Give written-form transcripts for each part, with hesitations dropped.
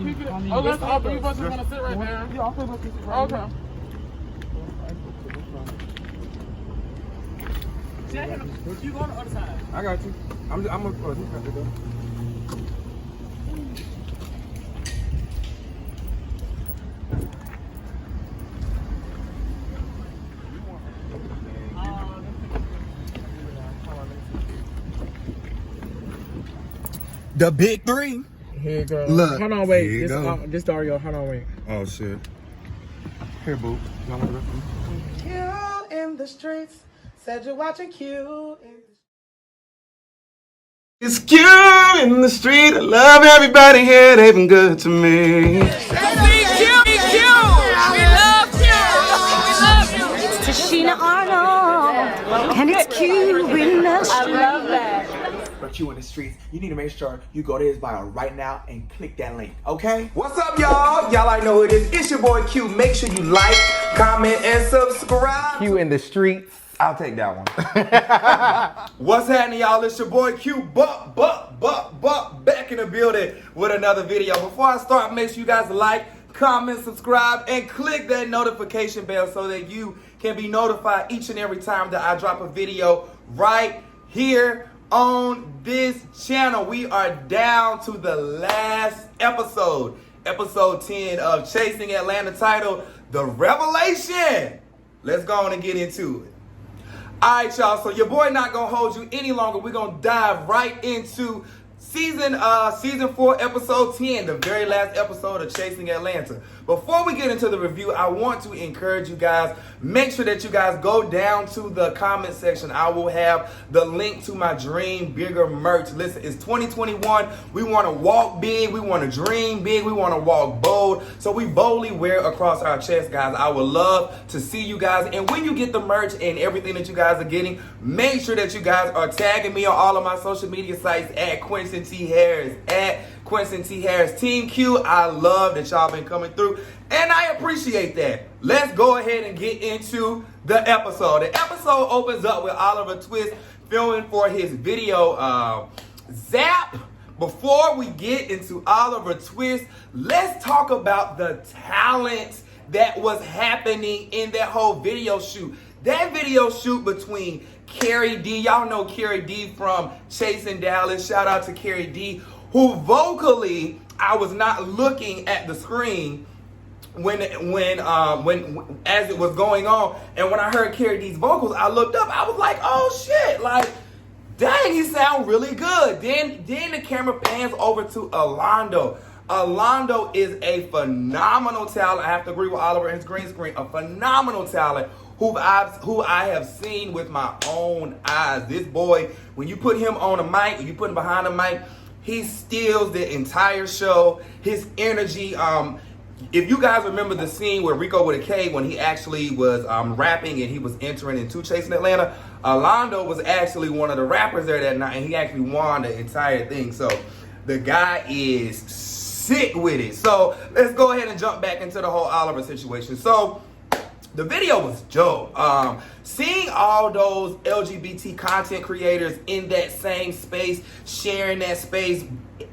Oh, that's all three of us want to sit right there. Yeah, I'll sit right there. Okay. You go on the other side. I got you. I'm gonna go. The big three. Here you go. Look. Hold on, wait. Here you go. This Dario. Hold on, wait. Oh shit. Here, boo. Q in the streets. Said you're watching Q. It's Q in the street. I love everybody here. They've been good to me. Tashina Arnold, and it's Q in the street. I love that. For Q in the streets, you need to make sure you go to his bio right now and click that link, okay? What's up, y'all? Y'all already know who it is. It's your boy Q. Make sure you like, comment, and subscribe. Q in the streets. I'll take that one. What's happening, y'all? It's your boy Q. Back in the building with another video. Before I start, make sure you guys like, comment, subscribe, and click that notification bell so that you can be notified each and every time that I drop a video right here on this channel. We are down to the last episode 10 of Chasing Atlanta, titled The Revelation. Let's go on and get into it. Alright, y'all, so your boy not gonna hold you any longer. We're gonna dive right into season 4, episode 10, the very last episode of Chasing Atlanta. Before we get into the review, I want to encourage you guys, make sure that you guys go down to the comment section. I will have the link to my Dream Bigger merch. Listen, it's 2021. We want to walk big. We want to dream big. We want to walk bold. So we boldly wear across our chest, guys. I would love to see you guys. And when you get the merch and everything that you guys are getting, make sure that you guys are tagging me on all of my social media sites at Quentin T. Harris, Team Q. I love that y'all been coming through, and I appreciate that. Let's go ahead and get into the episode. The episode opens up with Oliver Twist filming for his video Zap. Before we get into Oliver Twist, let's talk about the talent that was happening in that whole video shoot. That video shoot between Carrie D, y'all know Carrie D from Chasing Dallas. Shout out to Carrie D, who vocally, I was not looking at the screen when as it was going on, and when I heard Carrie D's vocals, I looked up. I was like, oh shit, like, dang, he sound really good. Then the camera pans over to Alondo. Alondo is a phenomenal talent. I have to agree with Oliver and his green screen. A phenomenal talent who I have seen with my own eyes. This boy, when you put him on a mic, when you put him behind a mic, he steals the entire show. His energy. If you guys remember the scene where Rico with a K, when he actually was rapping and he was entering into Chasing Atlanta, Alondo was actually one of the rappers there that night, and he actually won the entire thing. So the guy is sick with it. So let's go ahead and jump back into the whole Oliver situation. So the video was dope. Seeing all those LGBT content creators in that same space, sharing that space,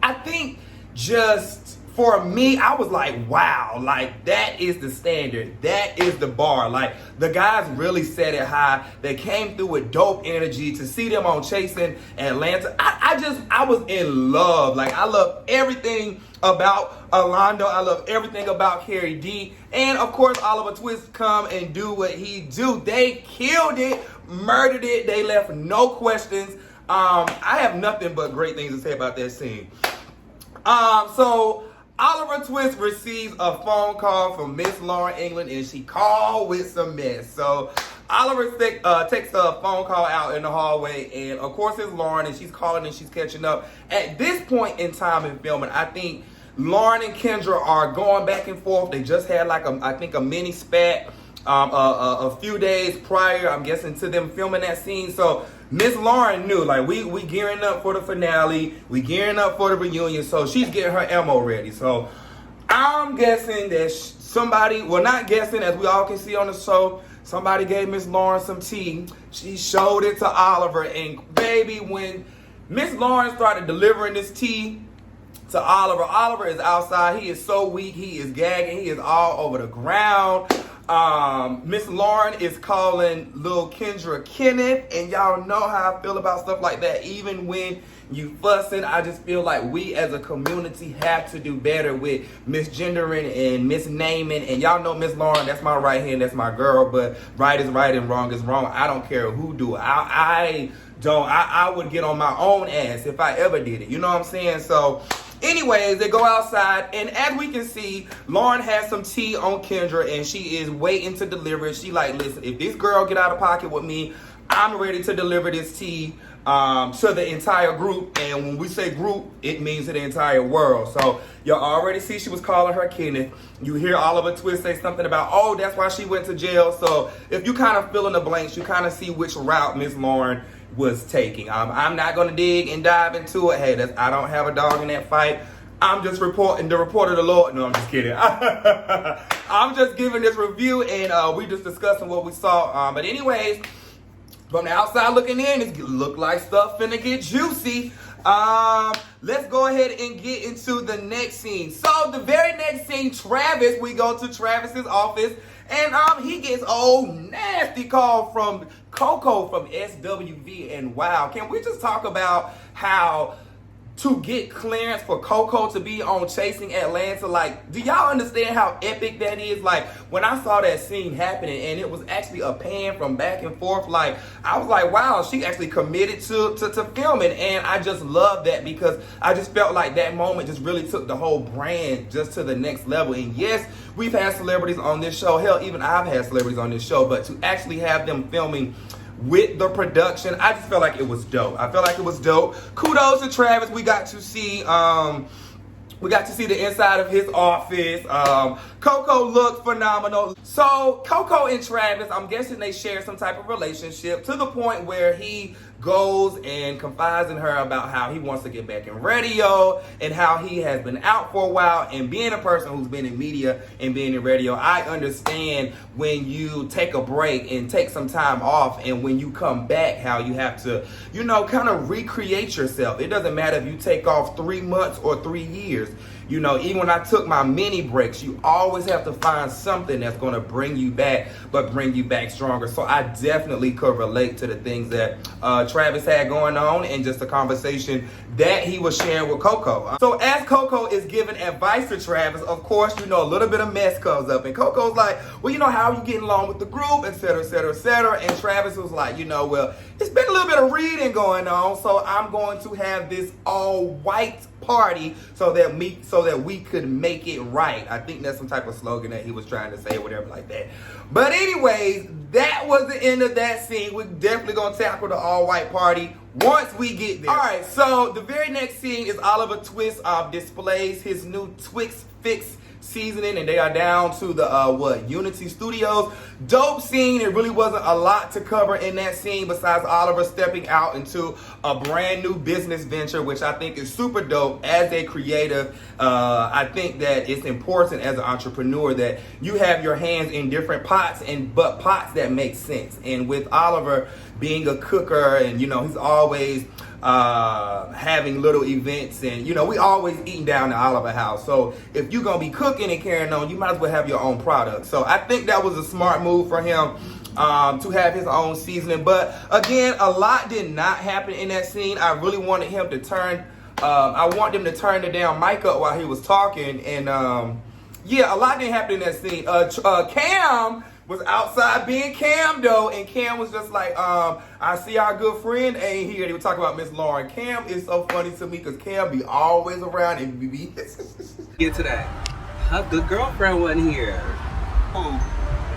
I think just for me, I was like, wow, like that is the standard. That is the bar. Like the guys really set it high. They came through with dope energy. To see them on Chasing Atlanta, I was in love. Like I love everything about Alondo. I love everything about Carrie D. And of course, Oliver Twist come and do what he do. They killed it, murdered it. They left no questions. I have nothing but great things to say about that scene. So Oliver Twist receives a phone call from Miss Lauren England, and she called with some mess. So Oliver takes a phone call out in the hallway, and of course it's Lauren, and she's calling and she's catching up. At this point in time in filming, I think Lauren and Kendra are going back and forth. They just had like a mini spat a few days prior, I'm guessing, to them filming that scene. So Miss Lauren knew, like, we gearing up for the finale, we gearing up for the reunion, so she's getting her ammo ready. So I'm guessing that somebody, well, not guessing, as we all can see on the show, somebody gave Miss Lauren some tea. She showed it to Oliver, and baby, when Miss Lauren started delivering this tea, to Oliver. Oliver is outside. He is so weak. He is gagging. He is all over the ground. Miss Lauren is calling Lil Kendra Kenneth, and y'all know how I feel about stuff like that. Even when you fussing, I just feel like we as a community have to do better with misgendering and misnaming. And y'all know Miss Lauren, that's my right hand, that's my girl, but right is right and wrong is wrong. I don't care who do it. I would get on my own ass if I ever did it. You know what I'm saying? So anyways, they go outside, and as we can see, Lauren has some tea on Kendra, and she is waiting to deliver it. She like, listen, if this girl get out of pocket with me, I'm ready to deliver this tea to the entire group. And when we say group, it means to the entire world. So y'all already see she was calling her Kenneth. You hear Oliver Twist say something about, oh, that's why she went to jail. So if you kind of fill in the blanks, you kind of see which route Miss Lauren was taking. I'm not going to dig and dive into it. Hey, I don't have a dog in that fight. I'm just reporting the report of the Lord. No, I'm just kidding. I'm just giving this review, and we just discussing what we saw. But anyways, from the outside looking in, it look like stuff finna get juicy. Let's go ahead and get into the next scene. So the very next scene, Travis, we go to Travis's office, and he gets nasty call from Coco from SWV. And wow, can we just talk about how to get clearance for Coco to be on Chasing Atlanta? Like, do y'all understand how epic that is? Like, when I saw that scene happening and it was actually a pan from back and forth, like, I was like, wow, she actually committed to filming. And I just love that, because I just felt like that moment just really took the whole brand just to the next level. And yes, we've had celebrities on this show. Hell, even I've had celebrities on this show. But to actually have them filming with the production, I just felt like it was dope. I felt like it was dope. Kudos to Travis. We got to see the inside of his office. Coco looked phenomenal. So Coco and Travis, I'm guessing they share some type of relationship, to the point where he goes and confides in her about how he wants to get back in radio and how he has been out for a while. And being a person who's been in media and being in radio, I understand when you take a break and take some time off, and when you come back, how you have to, you know, kind of recreate yourself. It doesn't matter if you take off 3 months or 3 years. You know, even when I took my mini breaks, you always have to find something that's going to bring you back, but bring you back stronger. So I definitely could relate to the things that Travis had going on, and just the conversation that he was sharing with Coco. So as Coco is giving advice to Travis, of course, you know, a little bit of mess comes up. And Coco's like, well, you know, how are you getting along with the group, et cetera, et cetera, et cetera. And Travis was like, you know, well, it's been a little bit of reading going on, so I'm going to have this all-white party so that we could make it right. I think that's some type of slogan that he was trying to say, or whatever like that. But anyways, that was the end of that scene. We're definitely gonna tackle the all-white party once we get there. All right, so the very next scene is Oliver Twist displays his new Twix Fix seasoning, and they are down to the Unity Studios. Dope scene. It really wasn't a lot to cover in that scene besides Oliver stepping out into a brand new business venture, which I think is super dope. As a creative, I think that it's important as an entrepreneur that you have your hands in different pots, but pots that make sense. And with Oliver being a cooker, and you know, he's always having little events, and you know, we always eating down the Oliver house. So if you're gonna be cooking and carrying on, you might as well have your own product. So I think that was a smart move for him to have his own seasoning. But again, a lot did not happen in that scene. I really wanted him to turn I want them to turn the damn mic up while he was talking. And yeah, a lot didn't happen in that scene. Cam was outside being Cam though, and Cam was just like, I see our good friend ain't here. They were talking about Miss Lauren. Cam is so funny to me, because Cam be always around and be Get to that. Her good girlfriend wasn't here.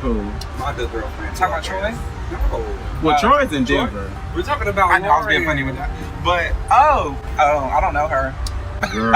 Who? My good girlfriend. Talking about Troy? No. Well, Troy's in Denver. We're talking about I know I was being funny with that. But, I don't know her. Girl.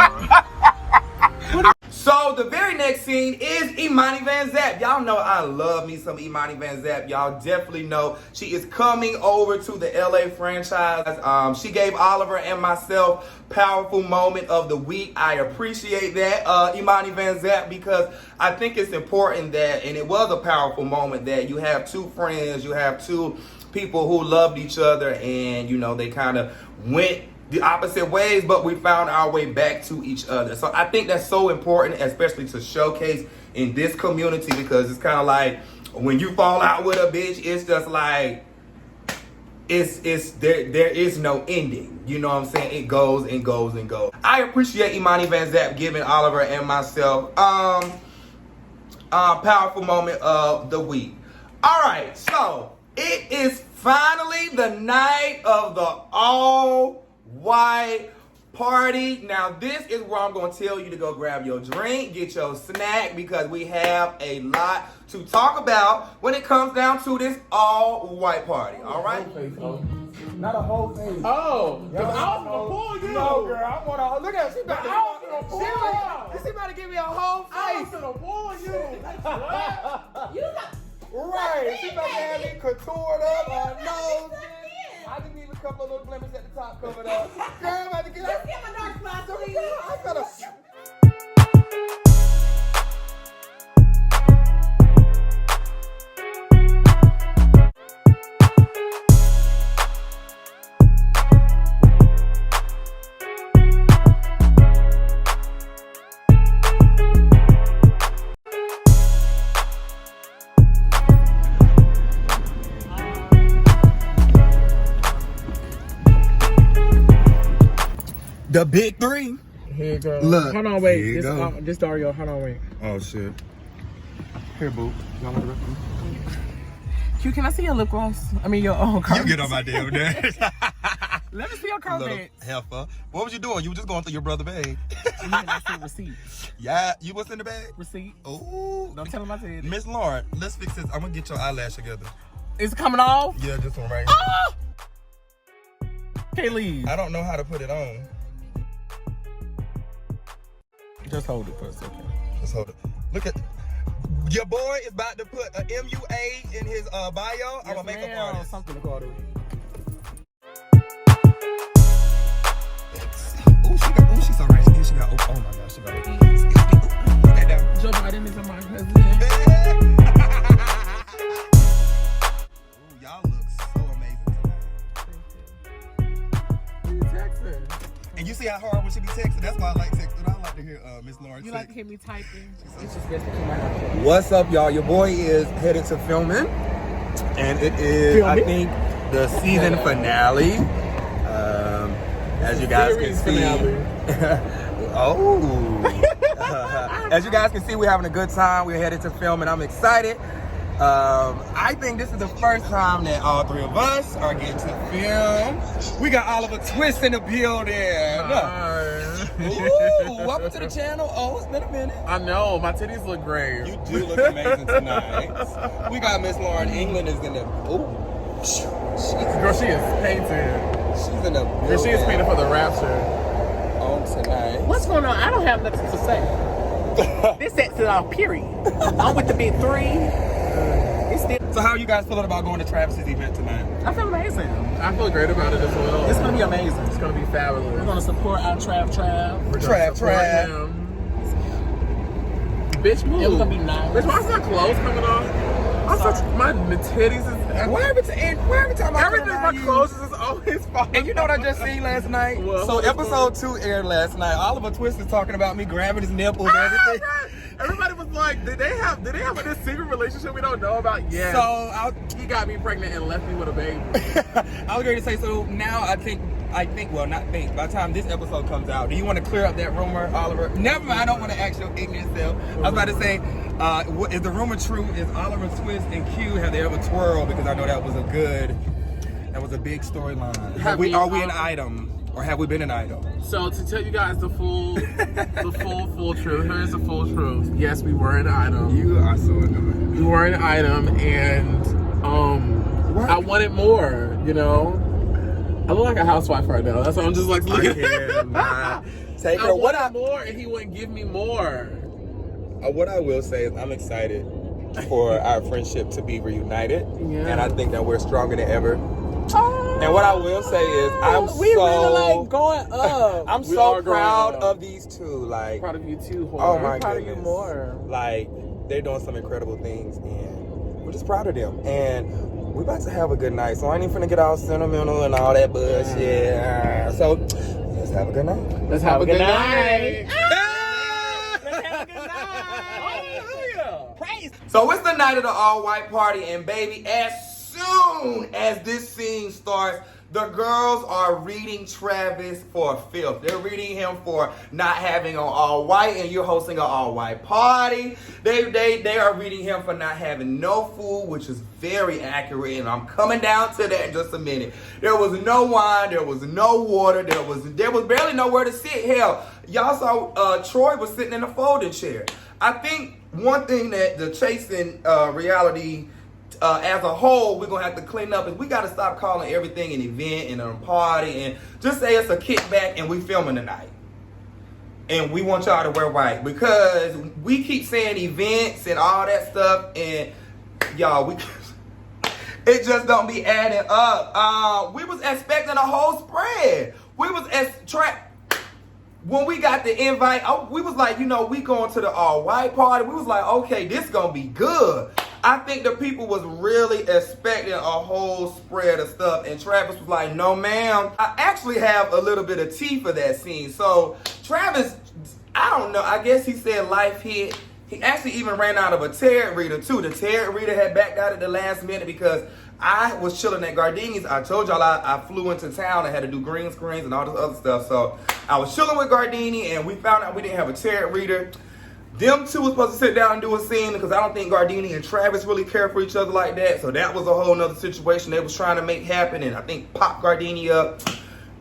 So the very next scene is Imani Van Zap. Y'all know I love me some Imani Van Zap. Y'all definitely know she is coming over to the LA franchise. She gave Oliver and myself powerful moment of the week. I appreciate that, Imani Van Zap, because I think it's important that, and it was a powerful moment, that you have two friends, you have two people who loved each other, and you know, they kind of went the opposite ways, but we found our way back to each other. So I think that's so important, especially to showcase in this community, because it's kind of like when you fall out with a bitch, it's just like there is no ending. You know what I'm saying? It goes and goes and goes. I appreciate Imani Van Zap giving Oliver and myself powerful moment of the week. All right, so it is finally the night of the all-white party. Now, this is where I'm going to tell you to go grab your drink, get your snack, because we have a lot to talk about when it comes down to this all-white party. All right? Not a whole face. Oh, because I was gonna pull you. No, girl, I want to look at her. She about to give me a whole face. I was gonna pull you. You got. Right. She about to have me contoured up, her nose. I didn't even a couple of little blemishes at the top covered up. Girl, I'm about to get Let's get my dark spots, please. I gotta. The big three. Here you go. Look. Hold on, wait. Here you go. This Dario. Hold on, wait. Oh, shit. Here, boo. Y'all want the rest of them? Q, can I see your lip gloss? I mean, your carpet. You get on my damn nerves. Let me see your carpet. Heifer. What was you doing? You were just going through your brother's bag. That's a receipt. Yeah, you was in the bag? Receipt. Oh. Don't tell him I said it. Miss Lauren, let's fix this. I'm going to get your eyelash together. Is it coming off? Yeah, this one right here. Ah! Can't leave. I don't know how to put it on. Just hold it for a second. Just hold it. Look at... Your boy is about to put a MUA in his bio. I'm a makeup artist. Something to call it. Ooh, she's so right. She got, oh my gosh, she got, excuse me. Put that down. Joe Biden is my president. Ooh, y'all look so amazing tonight. Who you texting? And you see how hard when she be texting? That's why I like texting. I like to hear Miss Lauren You text. like to hear me typing? It's just best to keep my house. What's up, y'all? Your boy is headed to filming. And it is, I think, the season finale. As you guys can see. As you guys can see, we're having a good time. We're headed to film, and I'm excited. I think this is the first time that all three of us are getting to film. We got Oliver Twist in the building. Ooh, welcome to the channel. Oh, it's been a minute. I know, my titties look great. You do look amazing tonight. We got Miss Lauren England is gonna. Ooh, Girl, she is painted. she's in the. Girl, she is painted for the rapture. On tonight. What's going on? I don't have nothing to say. This sets it off, period. I'm with the big three. So how are you guys feeling about going to Travis's event tonight? I feel amazing. I feel great about it as well. It's gonna be amazing. It's gonna be fabulous. We're gonna support our Trav. We're gonna support him. Bitch, move. It's gonna be nice. Bitch, why is my clothes coming off? My titties is. Why every time I Everything my clothes is always falling. And you know what I just seen last night? What? So episode 2 aired last night. Oliver Twist is talking about me grabbing his nipples and everything. Everybody was like, did they have this secret relationship we don't know about yet? So he got me pregnant and left me with a baby. I was ready to say, so now I think, well, not think, by the time this episode comes out, do you want to clear up that rumor, Oliver? Never mind, I don't want to ask your ignorant self. I was about to say, is the rumor true? Is Oliver Twist and Q, have they ever twirled? Because I know that was a big storyline. Are we an item? Or have we been an item? So to tell you guys the full truth, here's the full truth. Yes, we were an item. You are so annoying. We were an item, and I wanted more. You know, I look like a housewife right now. That's why I'm just like looking. I wanted more, and he wouldn't give me more. What I will say is I'm excited for our friendship to be reunited, and I think that we're stronger than ever. And what I will say is, really like going up. I'm so proud of these two. Like, Proud of you too, Hart. oh my proud goodness, of you more. Like, they're doing some incredible things, and we're just proud of them. And we about to have a good night, so I ain't even finna get all sentimental and all that bullshit. So let's have a good night. Let's have a good night. So it's the night of the all-white party, and baby, as soon as this scene starts, the girls are reading Travis for filth. They're reading him for not having on all white, and you're hosting an all white party. They are reading him for not having no food, which is very accurate, and I'm coming down to that in just a minute. There was no wine, there was no water, there was barely nowhere to sit. Hell, y'all saw Troy was sitting in a folding chair. I think one thing that the chasing reality as a whole, we're gonna have to clean up is we gotta stop calling everything an event and a party and just say it's a kickback and we filming tonight. And we want y'all to wear white because we keep saying events and all that stuff, and y'all, it just don't be adding up. We was expecting a whole spread. We was when we got the invite, we was like, you know, we going to the all-white party. We was like, okay, this gonna be good. I think the people was really expecting a whole spread of stuff, and Travis was like, no ma'am. I actually have a little bit of tea for that scene. So Travis, I don't know, I guess he said life hit. He actually even ran out of a tarot reader too. The tarot reader had backed out at the last minute because I was chilling at Gardini's. I told y'all I flew into town and had to do green screens and all this other stuff. So I was chilling with Gardini, and we found out we didn't have a tarot reader. Them two was supposed to sit down and do a scene because I don't think Gardini and Travis really care for each other like that. So that was a whole nother situation they was trying to make happen, and I think pop Gardini up.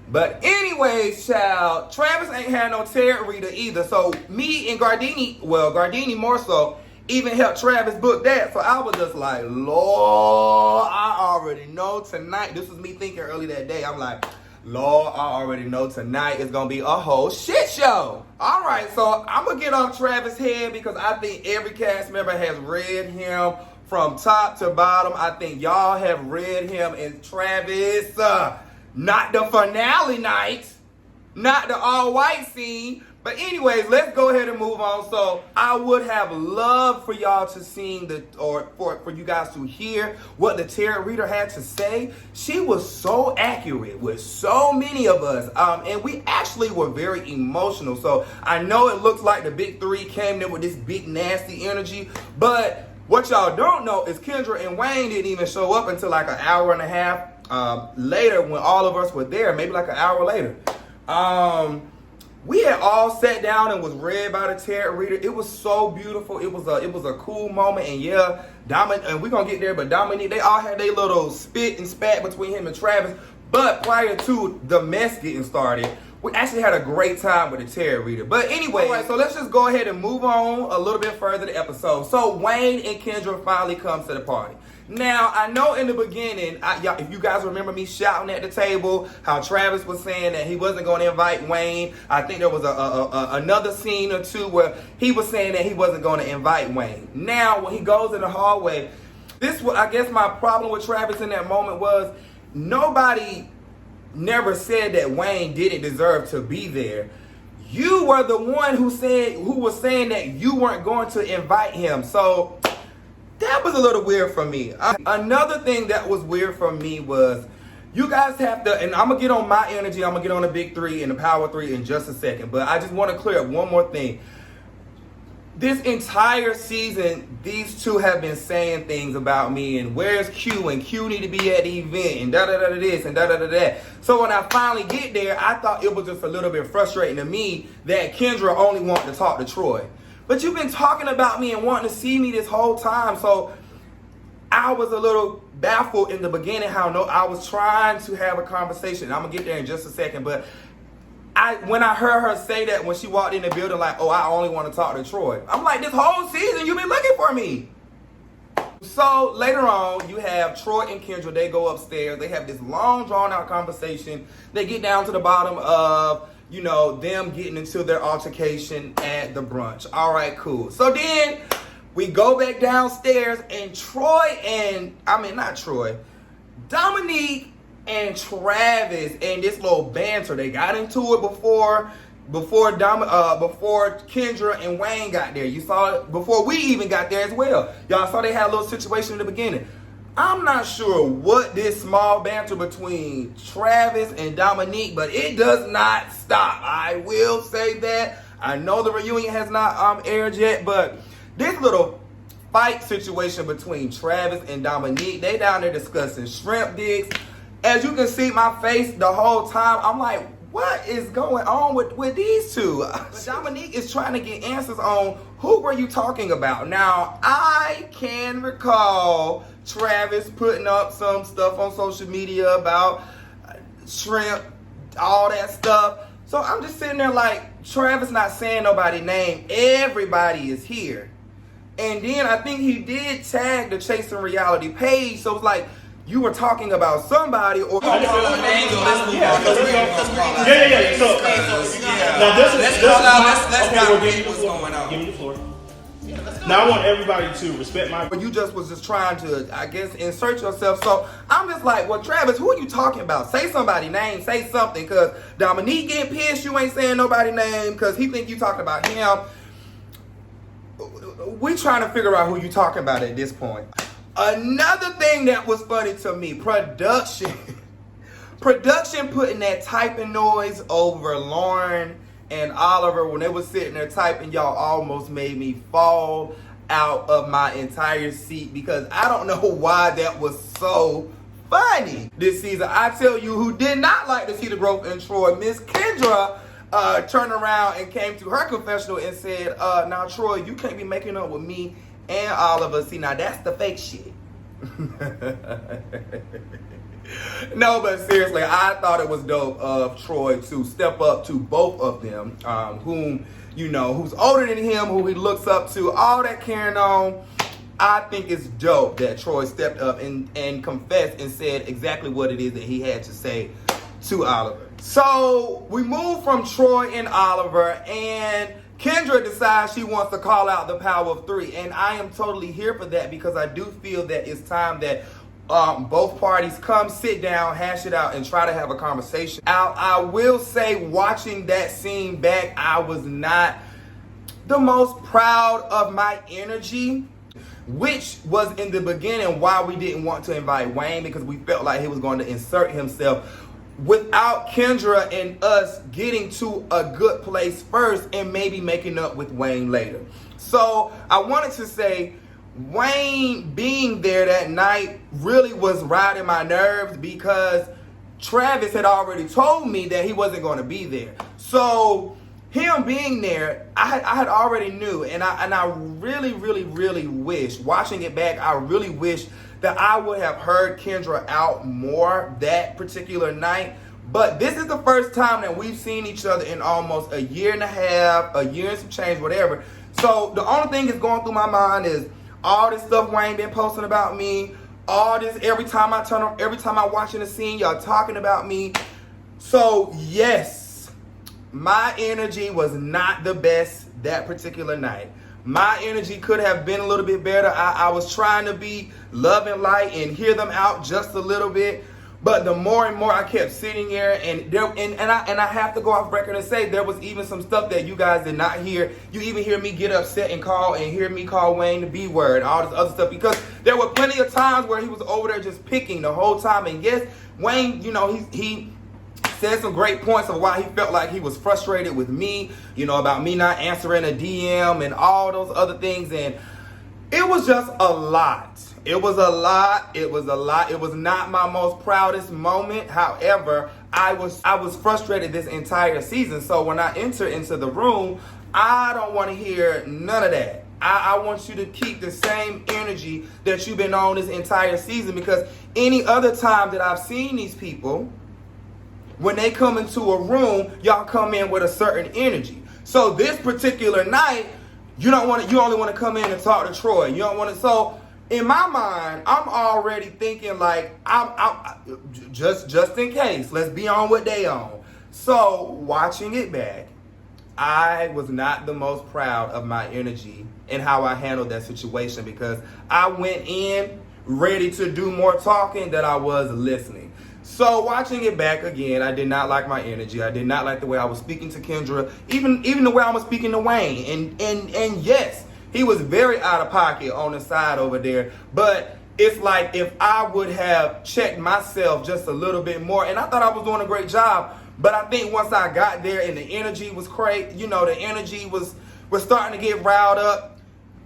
But anyways, child, Travis ain't had no tarot reader either. So me and Gardini, well, Gardini more so, even helped Travis book that. So I was just like, Lord, I already know tonight. This was me thinking early that day. I'm like, Lord, I already know tonight is going to be a whole shit show. All right, so I'm going to get off Travis' head because I think every cast member has read him from top to bottom. I think y'all have read him in Travis. Not the finale night, not the all-white scene. But anyways, let's go ahead and move on. So I would have loved for y'all to see for you guys to hear what the tarot reader had to say. She was so accurate with so many of us. And we actually were very emotional. So I know it looks like the big three came in with this big nasty energy. But what y'all don't know is Kendra and Wayne didn't even show up until like an hour and a half later when all of us were there. Maybe like an hour later. We had all sat down and was read by the tarot reader. It was so beautiful. It was a cool moment. And yeah, and we're gonna get there, but Dominique, they all had their little spit and spat between him and Travis. But prior to the mess getting started, we actually had a great time with the tarot reader. But anyway, right, so let's just go ahead and move on a little bit further the episode. So Wayne and Kendra finally comes to the party. Now, I know in the beginning, if you guys remember me shouting at the table, how Travis was saying that he wasn't going to invite Wayne. I think there was another scene or two where he was saying that he wasn't going to invite Wayne. Now, when he goes in the hallway, I guess my problem with Travis in that moment was nobody never said that Wayne didn't deserve to be there. You were the one who was saying that you weren't going to invite him. So that was a little weird for me. Another thing that was weird for me was you guys have to, and I'm going to get on my energy, I'm going to get on the big three and the power three in just a second, but I just want to clear up one more thing. This entire season, these two have been saying things about me, and where's Q, and Q need to be at the event, and da-da-da-da this, and da-da-da-da that. So when I finally get there, I thought it was just a little bit frustrating to me that Kendra only wanted to talk to Troy. But you've been talking about me and wanting to see me this whole time. So I was a little baffled in the beginning how I was trying to have a conversation. I'm going to get there in just a second. But when I heard her say that when she walked in the building, like, oh, I only want to talk to Troy. I'm like, this whole season you've been looking for me. So later on, you have Troy and Kendra. They go upstairs. They have this long, drawn-out conversation. They get down to the bottom of them getting into their altercation at the brunch. All right, cool. So then we go back downstairs and Dominique and Travis and this little banter. They got into it before Kendra and Wayne got there. You saw it before we even got there as well. Y'all saw they had a little situation in the beginning. I'm not sure what this small banter between Travis and Dominique, but it does not stop. I will say that. I know the reunion has not aired yet, but this little fight situation between Travis and Dominique, they down there discussing shrimp dicks. As you can see my face the whole time, I'm like, what is going on with these two? But Dominique is trying to get answers on who were you talking about. Now, I can recall Travis putting up some stuff on social media about shrimp, all that stuff. So I'm just sitting there like, Travis not saying nobody's name. Everybody is here. And then I think he did tag the Chasing Reality page. So it's like, you were talking about somebody or... Yeah. So, now this is okay, we're giving you the floor. Give me the floor. Now I want everybody to respect my... You just was just trying to, I guess, insert yourself. So I'm just like, well, Travis, who are you talking about? Say somebody's name, say something. Because Dominique getting pissed, you ain't saying nobody's name because he think you talking about him. We trying to figure out who you talking about at this point. Another thing that was funny to me, production. Production putting that typing noise over Lauren and Oliver when they was sitting there typing. Y'all almost made me fall out of my entire seat because I don't know why that was so funny this season. I tell you who did not like to see the growth in Troy, Miss Kendra turned around and came to her confessional and said, now Troy, you can't be making up with me and Oliver. See, now that's the fake shit. No, but seriously, I thought it was dope of Troy to step up to both of them, whom, you know, who's older than him, who he looks up to, all that carrying on. I think it's dope that Troy stepped up and confessed and said exactly what it is that he had to say to Oliver. So we move from Troy and Oliver, and Kendra decides she wants to call out the power of three, and I am totally here for that because I do feel that it's time that both parties come sit down, hash it out, and try to have a conversation. I will say, watching that scene back, I was not the most proud of my energy, which was in the beginning why we didn't want to invite Wayne, because we felt like he was going to insert himself without Kendra and us getting to a good place first and maybe making up with Wayne later. So I wanted to say Wayne being there that night really was riding my nerves because Travis had already told me that he wasn't going to be there. So him being there, I had already knew, and I really, really, really wish, watching it back, I really wish that I would have heard Kendra out more that particular night. But this is the first time that we've seen each other in almost a year and a half, a year and some change, whatever. So the only thing that's going through my mind is all this stuff Wayne been posting about me, all this, every time I watch in the scene, y'all talking about me. So yes, my energy was not the best that particular night. My energy could have been a little bit better. I was trying to be love and light and hear them out just a little bit. But the more and more I kept sitting there, and I have to go off record and say there was even some stuff that you guys did not hear. You even hear me get upset and hear me call Wayne the B word, all this other stuff, because there were plenty of times where he was over there just picking the whole time. And yes, Wayne, you know, he said some great points of why he felt like he was frustrated with me, you know, about me not answering a DM and all those other things. And it was just a lot. It was a lot. It was a lot. It was not my most proudest moment. However, I was frustrated this entire season. So when I enter into the room, I don't want to hear none of that. I want you to keep the same energy that you've been on this entire season, because any other time that I've seen these people, when they come into a room, y'all come in with a certain energy. So this particular night, you only want to come in and talk to Troy. You don't want to. So in my mind, I'm already thinking like I'm just in case. Let's be on what they on. So watching it back, I was not the most proud of my energy and how I handled that situation, because I went in ready to do more talking than I was listening. So watching it back again, I did not like my energy. I did not like the way I was speaking to Kendra, even the way I was speaking to Wayne. And yes, he was very out of pocket on the side over there. But it's like if I would have checked myself just a little bit more, and I thought I was doing a great job, but I think once I got there and the energy was crazy, you know, the energy was starting to get riled up.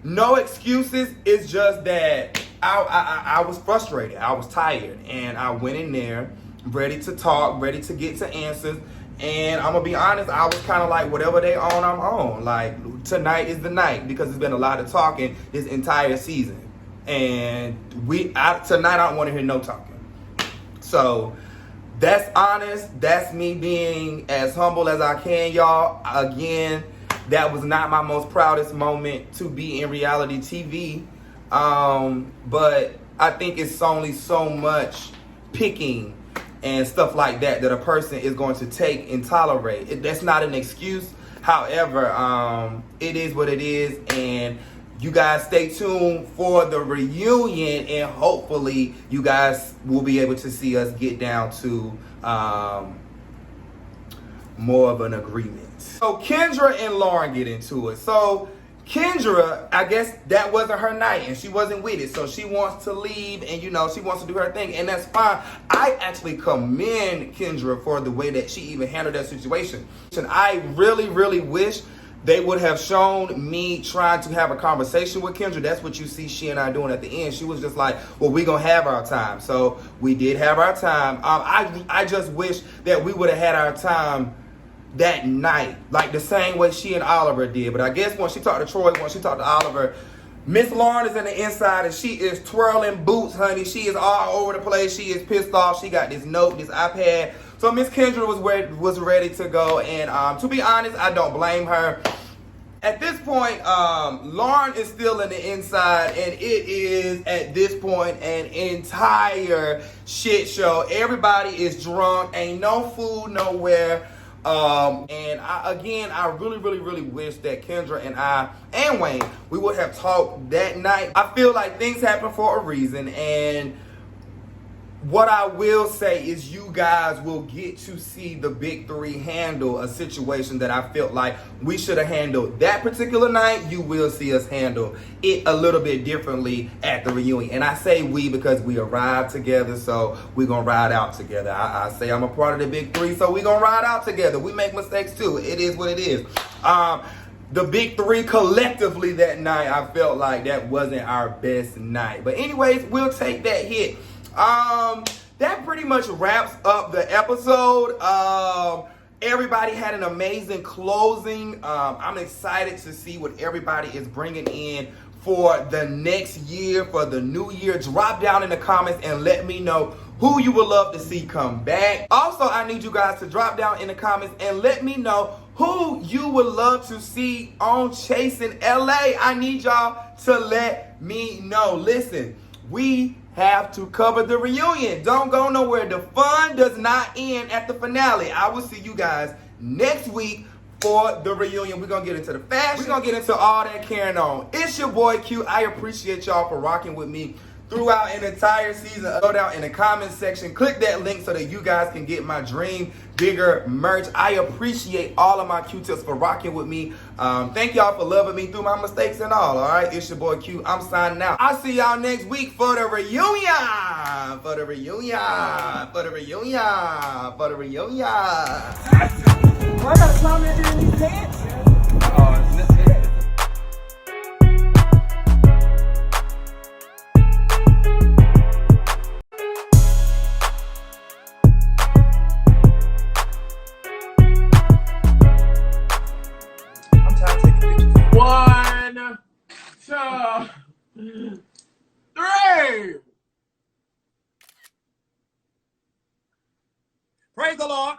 No excuses. It's just that I was frustrated. I was tired, and I went in there ready to talk, ready to get to answers. And I'm gonna be honest, I was kind of like, whatever they on, I'm on. Like, tonight is the night, because there's been a lot of talking this entire season. And tonight I don't want to hear no talking. So that's honest. That's me being as humble as I can, y'all. Again, that was not my most proudest moment to be in reality TV. But I think it's only so much picking and stuff like that a person is going to take and tolerate. That's not an excuse. However, it is what it is, and you guys stay tuned for the reunion, and hopefully you guys will be able to see us get down to more of an agreement. So Kendra and Lauren get into it. So Kendra, I guess that wasn't her night and she wasn't with it. So she wants to leave and, you know, she wants to do her thing, and that's fine. I actually commend Kendra for the way that she even handled that situation. And I really, really wish they would have shown me trying to have a conversation with Kendra. That's what you see she and I doing at the end. She was just like, well, we're going to have our time. So we did have our time. I just wish that we would have had our time that night, like the same way she and Oliver did. But I guess when she talked to Troy, when she talked to Oliver, Miss Lauren is in the inside and she is twirling boots, honey. She is all over the place. She is pissed off. She got this note, this iPad. So Miss Kendra was ready to go, and to be honest, I don't blame her. At this point, Lauren is still in the inside, and it is, at this point, an entire shit show. Everybody is drunk. Ain't no food nowhere. And I really, really, really wish that Kendra and I and Wayne, we would have talked that night. I feel like things happen for a reason, and what I will say is you guys will get to see the big three handle a situation that I felt like we should have handled that particular night. You will see us handle it a little bit differently at the reunion. And I say we because we arrived together, so we're going to ride out together. I say I'm a part of the big three, so we're going to ride out together. We make mistakes too. It is what it is. The big three collectively that night, I felt like that wasn't our best night. But anyways, we'll take that hit. That pretty much wraps up the episode. Everybody had an amazing closing. I'm excited to see what everybody is bringing in for the next year, for the new year. Drop down in the comments and let me know who you would love to see come back. Also, I need you guys to drop down in the comments and let me know who you would love to see on Chasing LA. I need y'all to let me know. Listen, we have to cover the reunion. Don't go nowhere. The fun does not end at the finale. I will see you guys next week for the reunion. We're going to get into the fashion. We're going to get into all that carrying on. It's your boy Q. I appreciate y'all for rocking with me throughout an entire season. Go down in the comment section. Click that link so that you guys can get my Dream Bigger merch. I appreciate all of my Q-tips for rocking with me. Thank y'all for loving me through my mistakes and all right? It's your boy Q. I'm signing out. I'll see y'all next week for the reunion. For the reunion. For the reunion. For the reunion. Why not clown that in these pants? One, two, three. Praise the Lord.